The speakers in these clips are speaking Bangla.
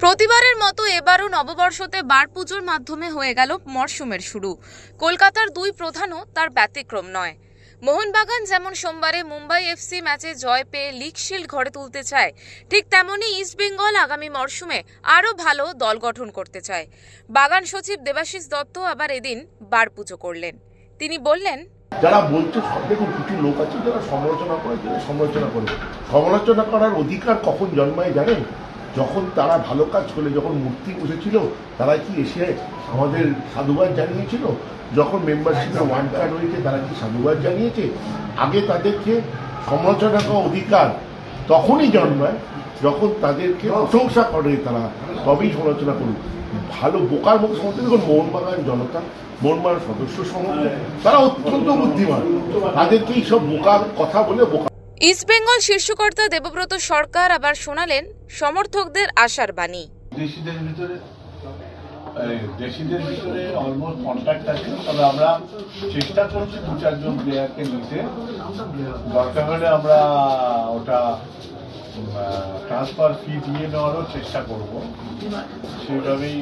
প্রতিবারের মতো এবারও নববর্ষতে বার পুজোর মাধ্যমে হয়ে গেল মরশুমের শুরু। কলকাতার দুই প্রধানও তার ব্যতিক্রম নয়। মোহনবাগান যেমন সোমবারে মুম্বাই এফসি ম্যাচে জয় পেয়ে লিগ শিল্ড ঘরে তুলতে চায়, ঠিক তেমনই ইস্টবেঙ্গল আগামী মরশুমে আরও ভালো দল গঠন করতে চায়। বাগান সচিব দেবাশিস দত্ত আবার এদিন বার পুজো করলেন। তিনি বললেন, যারা বলছে দেখুন কিছু লোক আছে যারা সমালোচনা করে, সমালোচনা করার অধিকার কখন জন্মায় জানেন? যখন তারা ভালো কাজ করলে, যখন মূর্তি বসেছিল তারা কি এসে আমাদের সাধুবাদ জানিয়েছিল? যখন মেম্বারশিপের ওয়ান কার্ড হয়েছে তারা কি সাধুবাদ জানিয়েছে? আগে তাদেরকে সমালোচনা করার অধিকার তখনই জন্মায় যখন তাদেরকে প্রশংসা করে, তারা তবেই সমালোচনা করুক। ভালো বোকার মুখ সমর্থন। দেখুন মোহনবাগান জনতা, মোহনবাগান সদস্য সমর্থন, তারা অত্যন্ত বুদ্ধিমান, তাদেরকে এইসব বোকার কথা বলে বোকা। ইস্টবেঙ্গল শীর্ষকর্তা দেবব্রত সরকার আবার শোনালেন সমর্থকদের আশার বাণী। দেশিদের ভিতরে অলমোস্ট কন্ট্যাক্ট আছে, তবে আমরা চেষ্টা করছি দু চারজন প্লেয়ারকে নিতে। দরকার হলে আমরা ওটা ট্রান্সফার ফি দিয়ে নেওয়ারও চেষ্টা করব। সেইভাবেই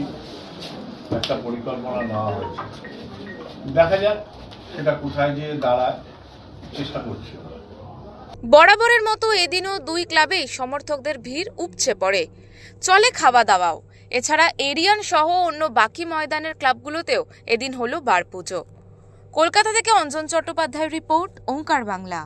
একটা পরিকল্পনা নেওয়া হয়েছে। দেখা যাক সেটা কোথায় গিয়ে দাঁড়ায়, চেষ্টা করছি। বরাবরের মতো এদিনও দুই ক্লাবেই সমর্থকদের ভিড় উপচে পড়ে। চলে খাওয়া দাওয়াও। এছাড়া এরিয়ান সহ অন্য বাকি ময়দানের ক্লাবগুলোতেও এদিন হলো বার পুজো। কলকাতা থেকে অঞ্জন চট্টোপাধ্যায়ের রিপোর্ট, ওঙ্কার বাংলা।